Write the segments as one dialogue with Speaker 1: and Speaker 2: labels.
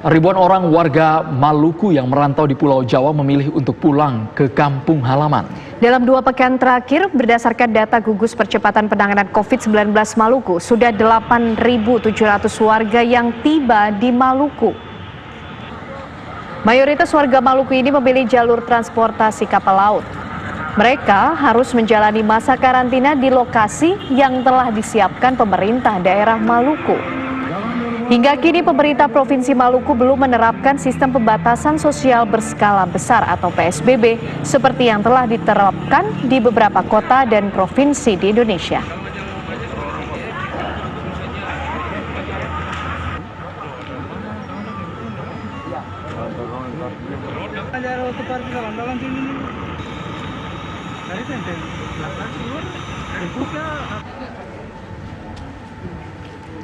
Speaker 1: Ribuan orang warga Maluku yang merantau di Pulau Jawa memilih untuk pulang ke kampung halaman.
Speaker 2: Dalam 2 pekan terakhir, berdasarkan data Gugus Percepatan Penanganan COVID-19 Maluku, sudah 8.700 warga yang tiba di Maluku. Mayoritas warga Maluku ini memilih jalur transportasi kapal laut. Mereka harus menjalani masa karantina di lokasi yang telah disiapkan pemerintah daerah Maluku. Hingga kini pemerintah Provinsi Maluku belum menerapkan sistem pembatasan sosial berskala besar atau PSBB seperti yang telah diterapkan di beberapa kota dan provinsi di Indonesia.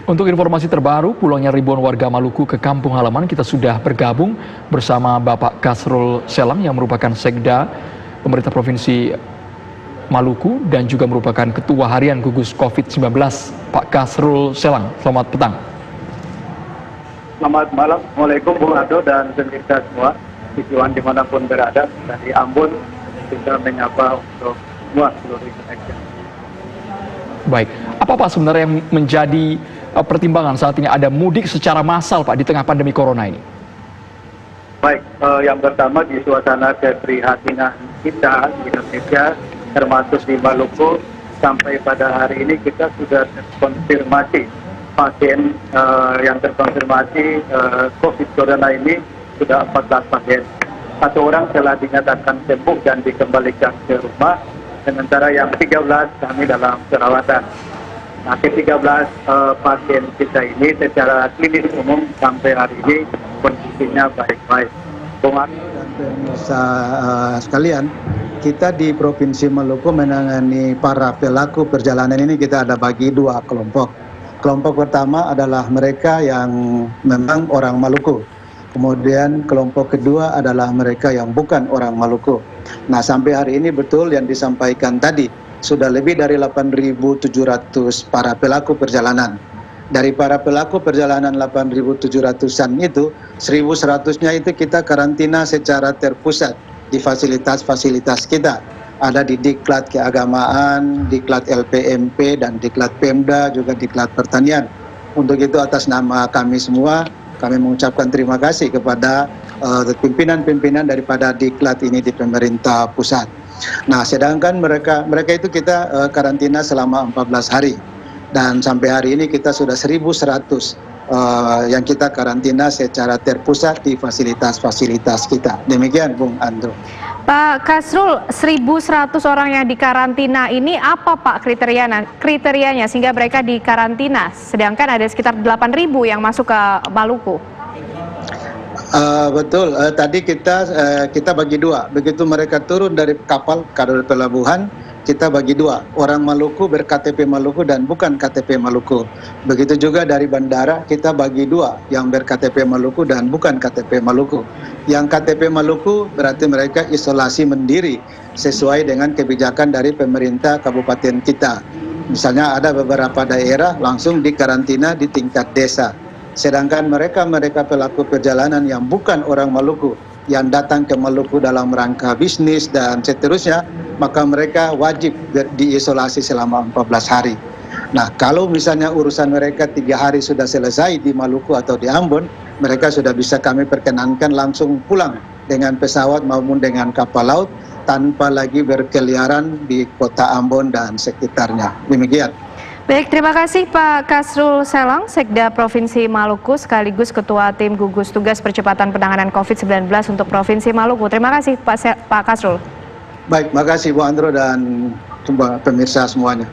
Speaker 1: Untuk informasi terbaru, pulangnya ribuan warga Maluku ke kampung halaman, kita sudah bergabung bersama Bapak Kasrul Selang yang merupakan Sekda Pemerintah Provinsi Maluku dan juga merupakan Ketua Harian Gugus COVID-19. Pak Kasrul Selang, selamat petang.
Speaker 3: Selamat malam, Assalamualaikum Bung Ado dan pemirsa semua, tujuan dimanapun berada, dari Ambon kita menyapa untuk semua seluruh Indonesia.
Speaker 1: Baik, apa Pak sebenarnya yang menjadi pertimbangan saat ini ada mudik secara massal Pak di tengah pandemi corona ini?
Speaker 3: Baik, yang pertama di suasana keprihatinan kita di Indonesia, termasuk di Maluku, sampai pada hari ini kita sudah terkonfirmasi pasien yang terkonfirmasi COVID corona ini sudah 14 pasien. 1 orang telah dinyatakan sembuh dan dikembalikan ke rumah, sementara yang 13 kami dalam perawatan. Nah, ke-13 pasien kita ini secara klinis umum sampai hari ini kondisinya baik-baik.
Speaker 4: Dan pemirsa sekalian, kita di Provinsi Maluku menangani para pelaku perjalanan ini kita ada bagi 2 kelompok. Kelompok pertama adalah mereka yang memang orang Maluku. Kemudian kelompok kedua adalah mereka yang bukan orang Maluku. Nah, sampai hari ini betul yang disampaikan tadi, sudah lebih dari 8.700 para pelaku perjalanan. Dari para pelaku perjalanan 8.700-an itu, 1.100-nya itu kita karantina secara terpusat di fasilitas-fasilitas kita. Ada di Diklat Keagamaan, Diklat LPMP, dan Diklat Pemda, juga Diklat Pertanian. Untuk itu atas nama kami semua, kami mengucapkan terima kasih kepada pimpinan-pimpinan daripada Diklat ini di pemerintah pusat. Nah, sedangkan mereka itu kita karantina selama 14 hari. Dan sampai hari ini kita sudah 1.100 yang kita karantina secara terpusat di fasilitas-fasilitas kita. Demikian, Bung Andro.
Speaker 2: Pak Kasrul, 1.100 orang yang dikarantina ini apa Pak kriterianya sehingga mereka dikarantina? Sedangkan ada sekitar 8.000 yang masuk ke Maluku.
Speaker 4: Betul, tadi kita bagi 2. Begitu mereka turun dari kapal dari pelabuhan, kita bagi 2. Orang Maluku ber-KTP Maluku dan bukan KTP Maluku. Begitu juga dari bandara, kita bagi 2. Yang ber-KTP Maluku dan bukan KTP Maluku. Yang KTP Maluku berarti mereka isolasi mandiri sesuai dengan kebijakan dari pemerintah kabupaten kita. Misalnya ada beberapa daerah langsung dikarantina di tingkat desa. Sedangkan mereka pelaku perjalanan yang bukan orang Maluku, yang datang ke Maluku dalam rangka bisnis dan seterusnya, maka mereka wajib diisolasi selama 14 hari. Nah, kalau misalnya urusan mereka 3 hari sudah selesai di Maluku atau di Ambon, mereka sudah bisa kami perkenankan langsung pulang dengan pesawat maupun dengan kapal laut tanpa lagi berkeliaran di kota Ambon dan sekitarnya. Demikian.
Speaker 2: Baik, terima kasih Pak Kasrul Selang, Sekda Provinsi Maluku sekaligus Ketua Tim Gugus Tugas Percepatan Penanganan COVID-19 untuk Provinsi Maluku. Terima kasih Pak Kasrul.
Speaker 4: Baik, makasih Bu Andro dan pemirsa semuanya.